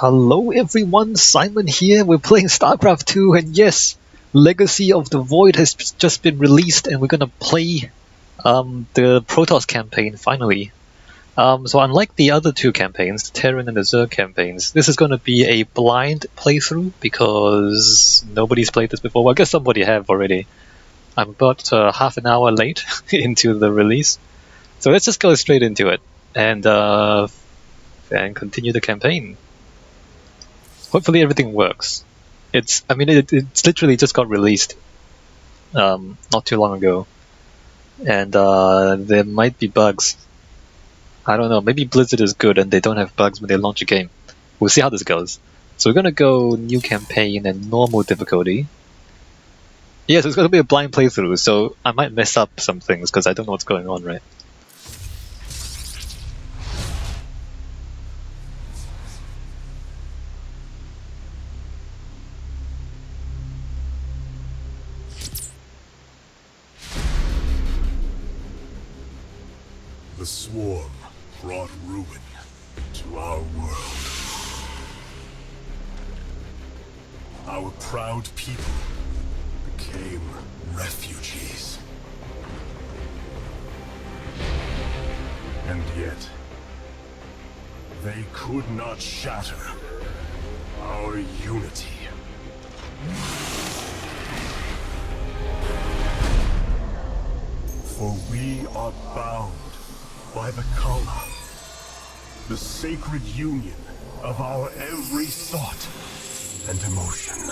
Hello everyone, Simon here. We're playing Starcraft 2 and yes, Legacy of the Void has just been released and we're gonna play the Protoss campaign finally. So unlike the other two campaigns, the Terran and the Zerg campaigns, this is gonna be a blind playthrough because nobody's played this before. Well, I guess somebody have already. I'm about half an hour late into the release. So let's just go straight into it and continue the campaign. Hopefully everything works. It's literally just got released not too long ago, and there might be bugs. I don't know. Maybe Blizzard is good and they don't have bugs when they launch a game. We'll see how this goes. So we're gonna go new campaign and normal difficulty. Yes, it's gonna be a blind playthrough, so I might mess up some things because I don't know what's going on, right? The swarm brought ruin to our world. Our proud people became refugees. And yet, they could not shatter our unity. For we are bound by the Kala, the sacred union of our every thought and emotion.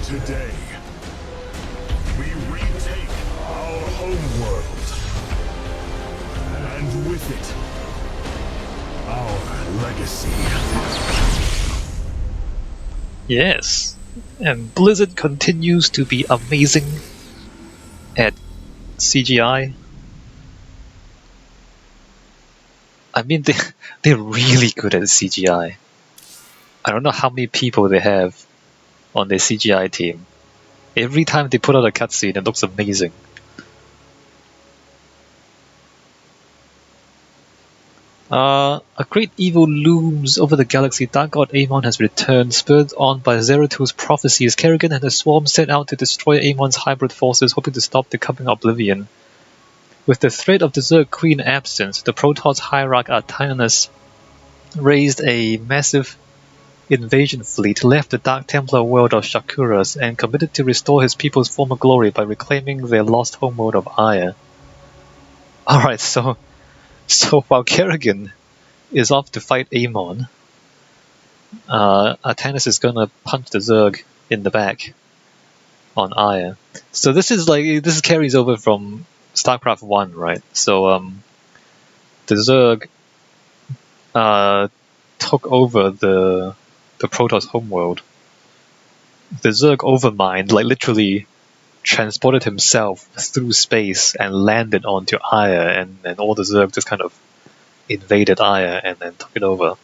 Today, we retake our homeworld, and with it, our legacy. Yes, and Blizzard continues to be amazing at CGI. I mean, they're really good at CGI. I don't know how many people they have on their CGI team. Every time they put out a cutscene, it looks amazing. A great evil looms over the galaxy. Dark God Amon has returned, spurred on by Zerathus's prophecies. Kerrigan and the Swarm set out to destroy Amon's hybrid forces, hoping to stop the coming oblivion. With the threat of the Zerg Queen absent, the Protoss hierarch Artanis raised a massive invasion fleet, left the Dark Templar world of Shakuras, and committed to restore his people's former glory by reclaiming their lost homeworld of Aya. Alright, so while Kerrigan is off to fight Amon, Artanis is gonna punch the Zerg in the back on Aya. So this carries over from StarCraft 1, right? So the Zerg took over the Protoss homeworld, the Zerg overmind, like literally transported himself through space and landed onto Aya, and all the Zerg just kind of invaded Aya and then took it over.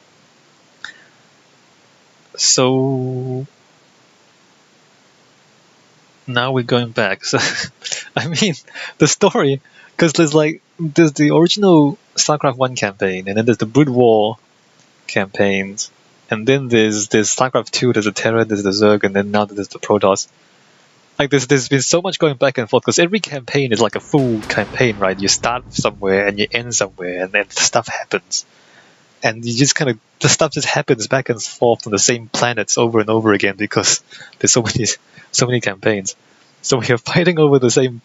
So now we're going back. So I mean, the story, because there's the original StarCraft 1 campaign, and then there's the Brood War campaigns, and then there's StarCraft 2, there's the Terran, there's the Zerg, and then now there's the Protoss. Like there's been so much going back and forth, because every campaign is like a full campaign, right? You start somewhere and you end somewhere, and then stuff happens. And you just kind of, the stuff just happens back and forth on the same planets over and over again, because there's so many campaigns. So we are fighting over the same,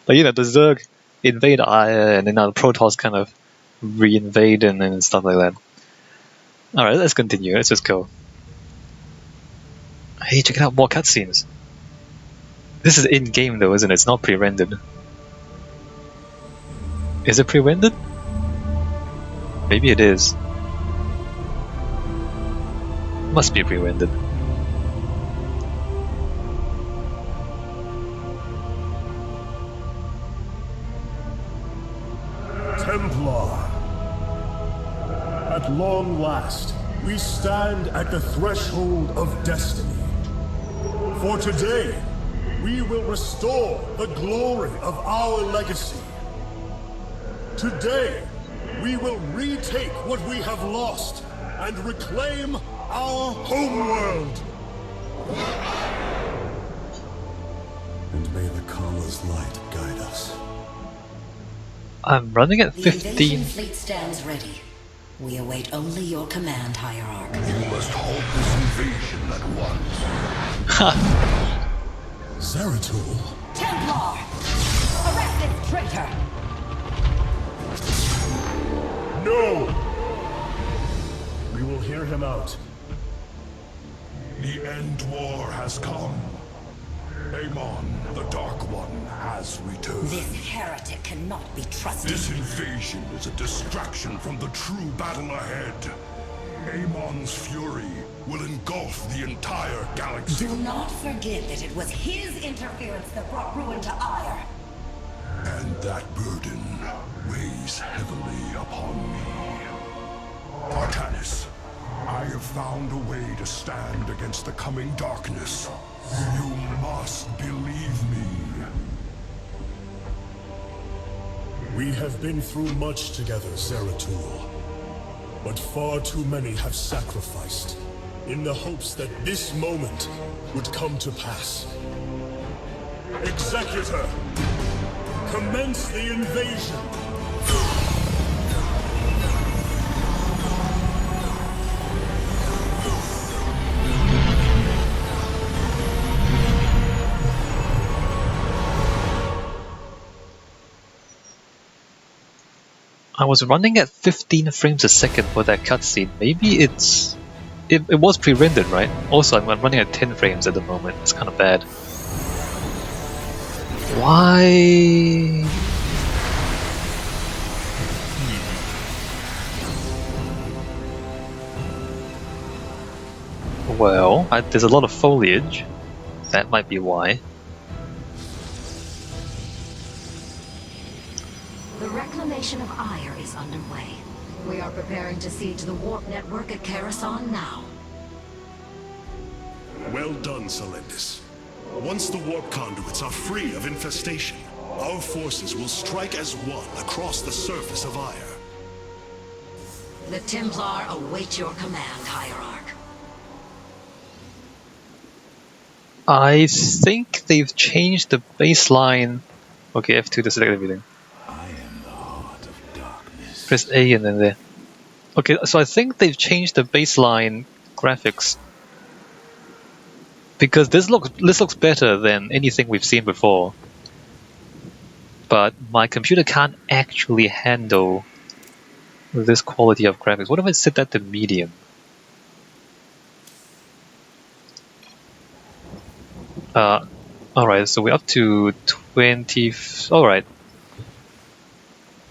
like, the Zerg invade Aya, and then now the Protoss kind of re-invade and stuff like that. Alright, let's continue. Let's just go. Hey, check it out, more cutscenes. This is in-game though, isn't it? It's not pre-rendered. Is it pre-rendered? Maybe it is. Must be pre-rendered. Templar. At long last, we stand at the threshold of destiny. For today, we will restore the glory of our legacy. Today, we will retake what we have lost and reclaim our homeworld. And may the Kala's light guide us. I'm running at The 15. invasion fleet stands ready. We await only your command, Hierarch. You must halt this invasion at once. Zeratul. Templar! Arrest this traitor! No! We will hear him out. The end war has come. Amon, the Dark One, has returned. This heretic cannot be trusted. This invasion is a distraction from the true battle ahead. Amon's fury will engulf the entire galaxy. Do not forget that it was his interference that brought ruin to Ire. And that burden weighs heavily upon me. Artanis, I have found a way to stand against the coming darkness. You must believe me. We have been through much together, Zeratul. But far too many have sacrificed, in the hopes that this moment would come to pass. Executor! Commence the invasion! I was running at 15 frames a second for that cutscene. Maybe it was pre-rendered, right? Also, I'm running at 10 frames at the moment. It's kind of bad. Why? Well, there's a lot of foliage. That might be why. The reclamation of Ire is underway. We are preparing to siege the warp network at Karasan now. Well done, Selendis. Once the warp conduits are free of infestation, our forces will strike as one across the surface of Ire. The Templar await your command, Hierarch. I think they've changed the baseline. Okay, F2 to select everything. I am the heart of darkness. Press A and then there. Okay, so I think they've changed the baseline graphics. Because this looks better than anything we've seen before. But my computer can't actually handle this quality of graphics. What if I set that to medium? Alright, so we're up to 20... Alright.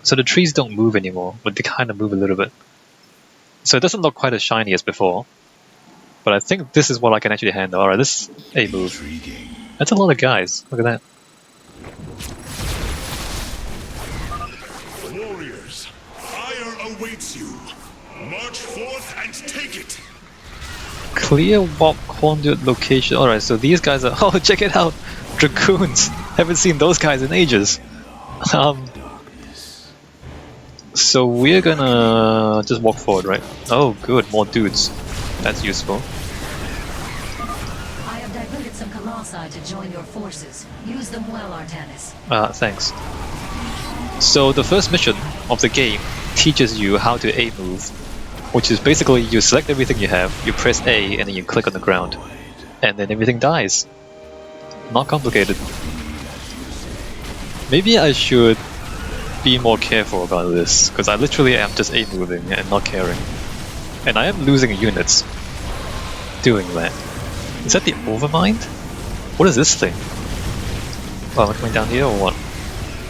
So the trees don't move anymore, but they kind of move a little bit. So it doesn't look quite as shiny as before. But I think this is what I can actually handle. Alright, this is a move. That's a lot of guys. Look at that. Warriors, fire awaits you. March forth and take it. Clear warp conduit location. Alright, so these guys are... Oh, check it out! Dragoons! Haven't seen those guys in ages. So we're gonna just walk forward, right? Oh, good, more dudes. That's useful. I have diverted some Colossi to join your forces. Use them well, Artanis. Thanks. So the first mission of the game teaches you how to A move, which is basically you select everything you have, you press A, and then you click on the ground. And then everything dies. Not complicated. Maybe I should be more careful about this, because I literally am just A moving and not caring. And I am losing units doing that. Is that the Overmind? What is this thing? Oh, am I coming down here or what?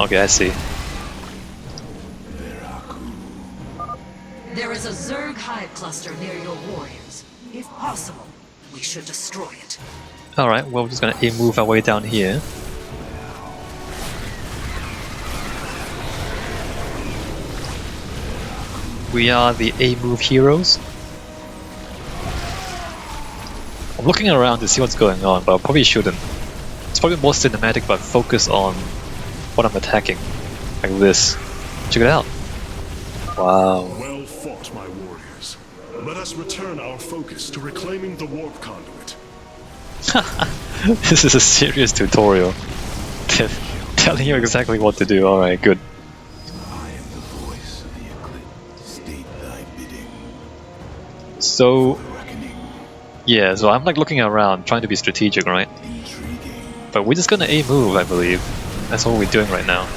Okay, I see. There is a Zerg hive cluster near your warriors. If possible, we should destroy it. Alright, well we're just gonna move our way down here. We are the A-move heroes. I'm looking around to see what's going on, but I probably shouldn't. It's probably more cinematic, but focus on what I'm attacking. Like this. Check it out. Wow. Well fought, my warriors. Let us return our focus to reclaiming the warp conduit. This is a serious tutorial. Telling you exactly what to do. Alright, good. So, yeah, so I'm like looking around, trying to be strategic, right? But we're just gonna A-move, I believe. That's what we're doing right now.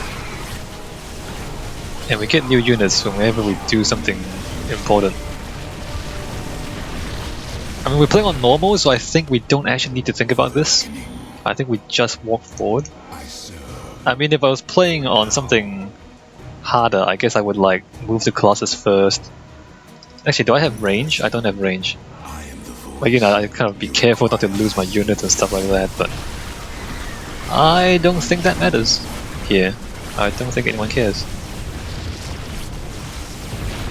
And we get new units whenever we do something important. I mean, we're playing on normal, so I think we don't actually need to think about this. I think we just walk forward. I mean, if I was playing on something harder, I guess I would like move the Colossus first. Actually, do I have range? I don't have range. Like, you know, I kind of be careful not to lose my units and stuff like that, but I don't think that matters here. I don't think anyone cares.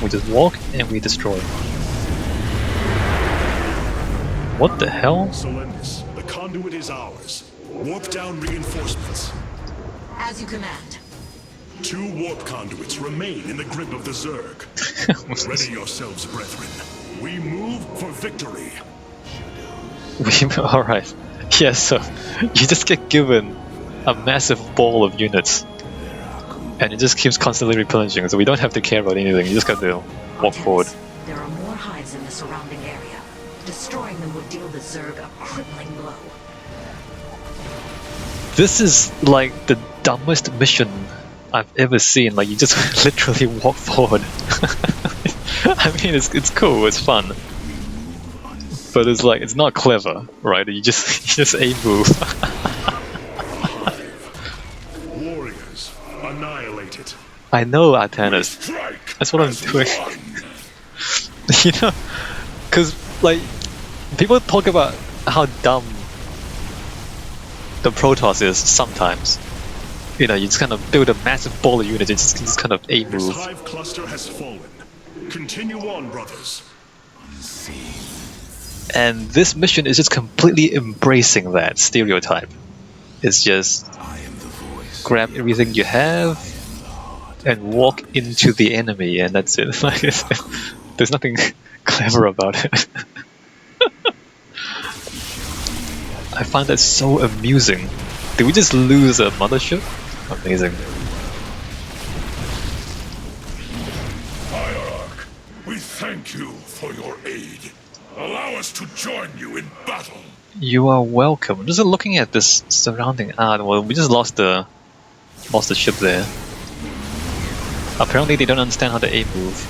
We just walk and we destroy. What the hell? Solendis, the conduit is ours. Warp down reinforcements. As you command. 2 warp conduits remain in the grip of the Zerg. Ready yourselves, brethren. We move for victory. Alright. Yeah, so you just get given a massive ball of units. And it just keeps constantly replenishing, so we don't have to care about anything, you just got to walk forward. There are more hives in the surrounding area. Destroying them would deal the Zerg a crippling blow. This is like the dumbest mission I've ever seen. Like, you just literally walk forward. I mean, it's cool, it's fun. But it's like, it's not clever, right? You just A-move. Warriors, annihilate it. I know, Artanis. That's what I'm doing. You know, because like people talk about how dumb the Protoss is sometimes. You know, you just kind of build a massive ball of units and just kind of This A-move. hive cluster has fallen. Continue on, brothers. And this mission is just completely embracing that stereotype. It's just grab everything you have and walk into the enemy, and that's it. Like, there's nothing clever about it. I find that so amusing. Did we just lose a mothership? Amazing. Hierarch, we thank you for your aid. Allow us to join you in battle. You are welcome. Just looking at this surrounding art, well, we just lost the ship there. Apparently they don't understand how to A-move.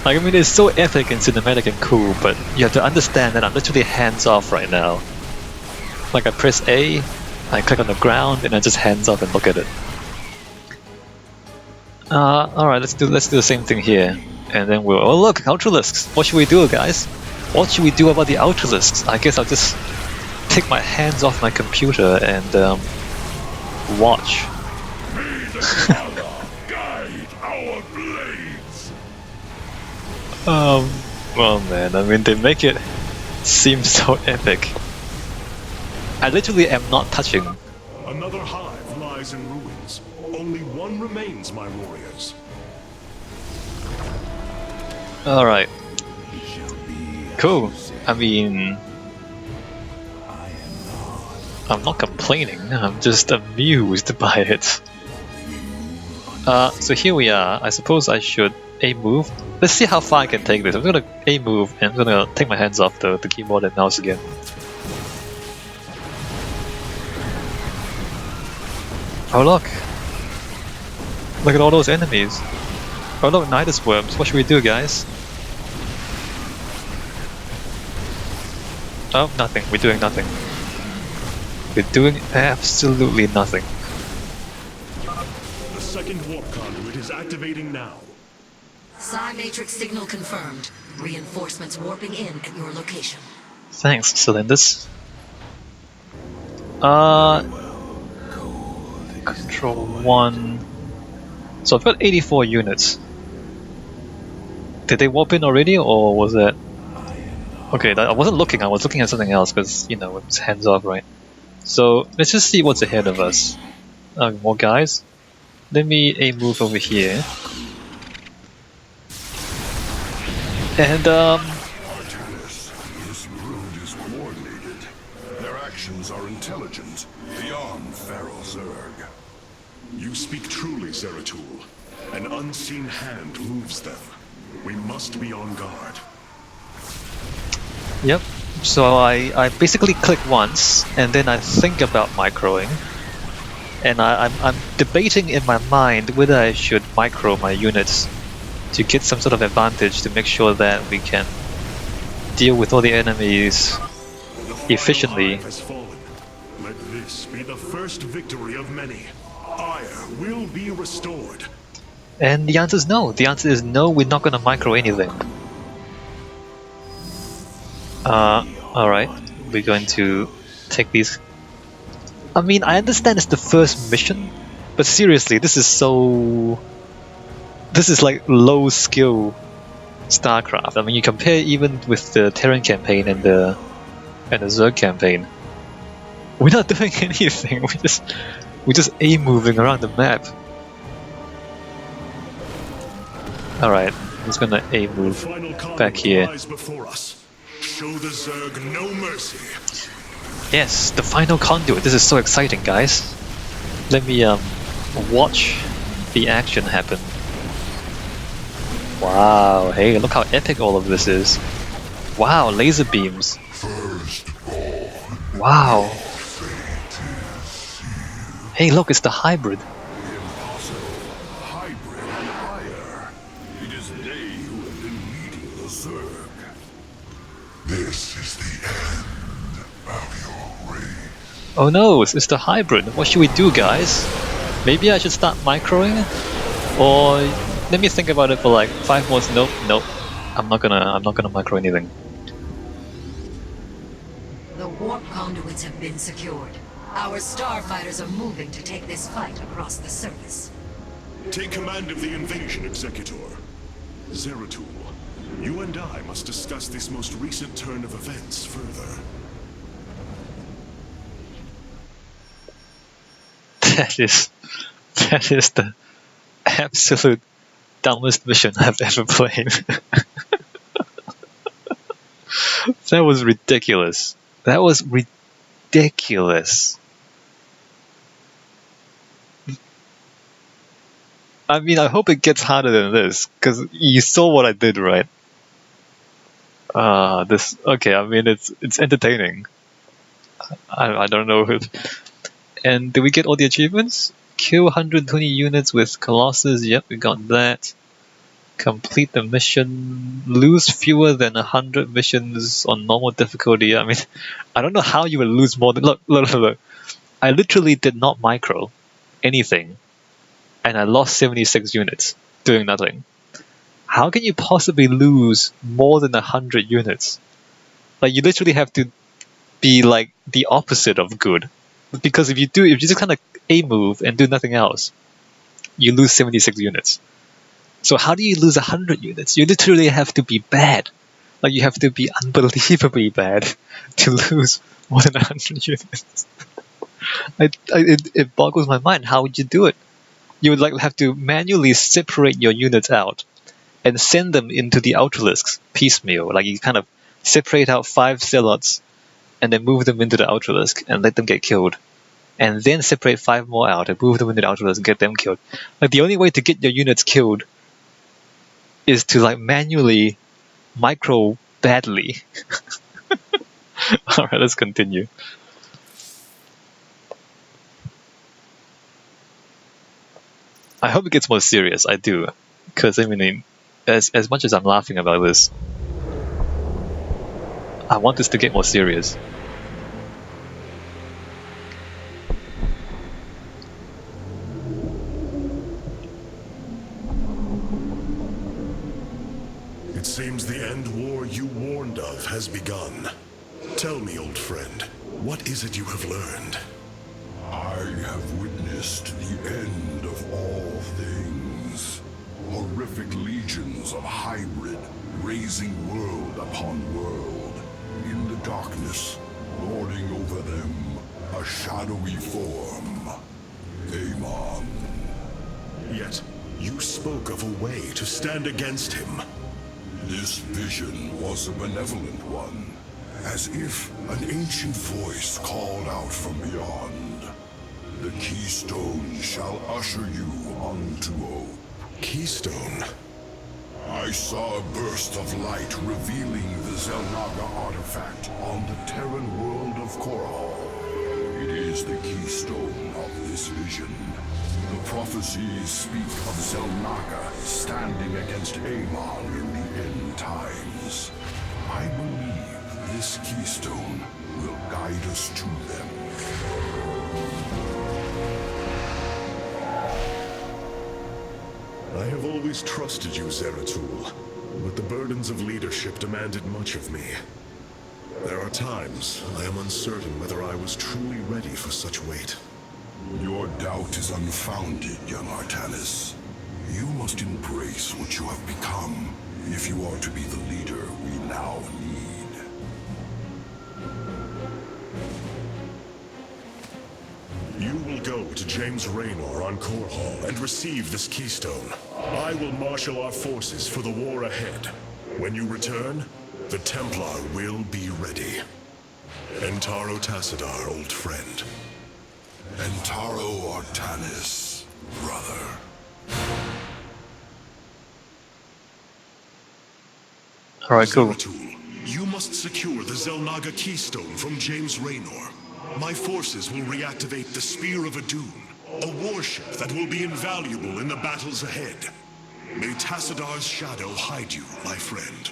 Like, I mean, it's so epic and cinematic and cool, but you have to understand that I'm literally hands off right now. Like, I press A, I click on the ground, and I just hands off and look at it. Alright, let's do the same thing here. And then we'll... Oh look, Ultralisks! What should we do, guys? What should we do about the Ultralisks? I guess I'll just take my hands off my computer and watch. Guide our blades. Well man, I mean they make it seem so epic. I literally am not touching. Another hive lies in ruins. Only one remains, my warriors. Alright. Cool. I mean... I'm not complaining, I'm just amused by it. So here we are. I suppose I should A-move. Let's see how far I can take this. I'm gonna A-move and I'm gonna take my hands off the keyboard and mouse again. Oh look! Look at all those enemies! Oh look, Nidus worms. What should we do, guys? Oh, nothing. We're doing nothing. We're doing absolutely nothing. The second warp conduit is activating now. Psi matrix signal confirmed. Reinforcements warping in at your location. Thanks, Cylinders. Control 1. So I've got 84 units. Did they warp in already, or was it... Okay, I wasn't looking, I was looking at something else, because, you know, it's hands off, right? So, let's just see what's ahead of us. More guys. Let me A-move over here. And, Artanis, this brood is coordinated. Their actions are intelligent, beyond Feral Zerg. You speak truly, Zeratul. An unseen hand moves them. We must be on guard. yep. So I basically click once, and then I think about microing. And I'm debating in my mind whether I should micro my units to get some sort of advantage to make sure that we can deal with all the enemies efficiently. The final hive has fallen. Let this be the first victory of many. Ire will be restored. And the answer is no. The answer is no, we're not gonna micro anything. Alright. We're going to take these... I mean, I understand it's the first mission, but seriously, this is so... This is like low skill Starcraft. I mean, you compare even with the Terran campaign and the Zerg campaign. We're not doing anything. We're just A-moving around the map. Alright, I'm just gonna A-move back here. Before us. Show the Zerg no mercy. Yes, the final conduit. This is so exciting, guys. Let me watch the action happen. Wow, hey, look how epic all of this is. Wow, laser beams. Wow. Hey, look, it's the hybrid. Impossible. Hybrid Ire. It is they who have been leading the Zerg. This is the end of your race. Oh no, it's the hybrid. What should we do, guys? Maybe I should start microing? Or let me think about it for like 5 more. Nope. I'm not gonna micro anything. The warp conduits have been secured. Our starfighters are moving to take this fight across the surface. Take command of the invasion, Executor. Zeratul, you and I must discuss this most recent turn of events further. That is the absolute dumbest mission I've ever played. That was ridiculous. That was ridiculous. I mean, I hope it gets harder than this, because you saw what I did, right? Okay, I mean, it's entertaining. I don't know if... And did we get all the achievements? Kill 120 units with Colossus, yep, we got that. Complete the mission. Lose fewer than 100 missions on normal difficulty. I mean, I don't know how you would lose more than... Look. I literally did not micro anything. and I lost 76 units doing nothing. How can you possibly lose more than 100 units? Like, you literally have to be like the opposite of good. Because if you just kind of A move and do nothing else, you lose 76 units. So how do you lose 100 units? You literally have to be bad. Like, you have to be unbelievably bad to lose more than 100 units. It boggles my mind. How would you do it? You would like have to manually separate your units out and send them into the Ultralisks piecemeal. Like, you kind of separate out 5 Zealots and then move them into the Ultralisk and let them get killed. And then separate 5 more out and move them into the Ultralisk and get them killed. Like, the only way to get your units killed is to like manually micro badly. Alright, let's continue. I hope it gets more serious, I do. Because, I mean, as much as I'm laughing about this, I want this to get more serious. It seems the end war you warned of has begun. Tell me, old friend, what is it you have learned? I have witnessed the end of all things. Horrific legions of hybrid, raising world upon world. In the darkness, lording over them, a shadowy form. Amon. Yet, you spoke of a way to stand against him. This vision was a benevolent one, as if an ancient voice called out from beyond. The keystone shall usher you unto hope. Keystone? I saw a burst of light revealing the Zelnaga artifact on the Terran world of Korhal. It is the keystone of this vision. The prophecies speak of Zelnaga standing against Amon in the end times. I believe this keystone will guide us to them. I have always trusted you, Zeratul, but the burdens of leadership demanded much of me. There are times I am uncertain whether I was truly ready for such weight. Your doubt is unfounded, young Artanis. You must embrace what you have become if you are to be the leader we now need. You will go to James Raynor on Korhal and receive this keystone. I will marshal our forces for the war ahead. When you return, the Templar will be ready. Entaro Tassadar, old friend. Entaro Artanis, brother. Alright, cool. Zeratul, you must secure the Zelnaga keystone from James Raynor. My forces will reactivate the Spear of Adun, a warship that will be invaluable in the battles ahead. May Tassadar's shadow hide you, my friend.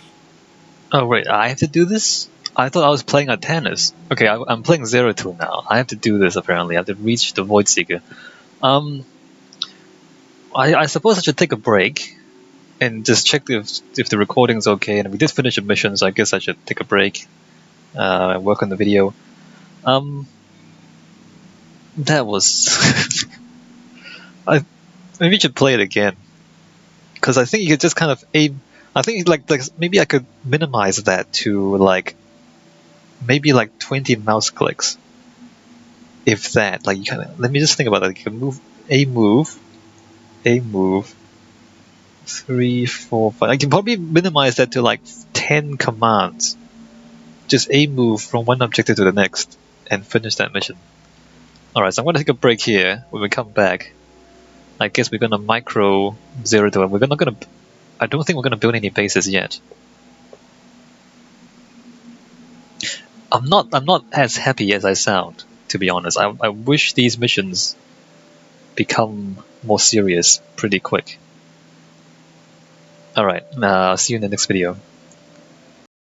Oh wait, I have to do this? I thought I was playing Artanis. Okay, I'm playing Zeratul now. I have to do this apparently. I have to reach the Void Seeker. I suppose I should take a break and just check if the recording's okay. And we did finish a mission, so I guess I should take a break and work on the video. That was... maybe you should play it again. Because I think you could just kind of aim... I think like maybe I could minimize that to like maybe like 20 mouse clicks. If that, like, you kind of... Let me just think about that. You can move, a move, 3, 4, 5. I can probably minimize that to like 10 commands. Just a move from one objective to the next and finish that mission. Alright, so I'm going to take a break here. When we come back, I guess we're going to micro Zeratul. We're not going to... I don't think we're going to build any bases yet. I'm not as happy as I sound, to be honest. I wish these missions become more serious pretty quick. Alright, I'll see you in the next video.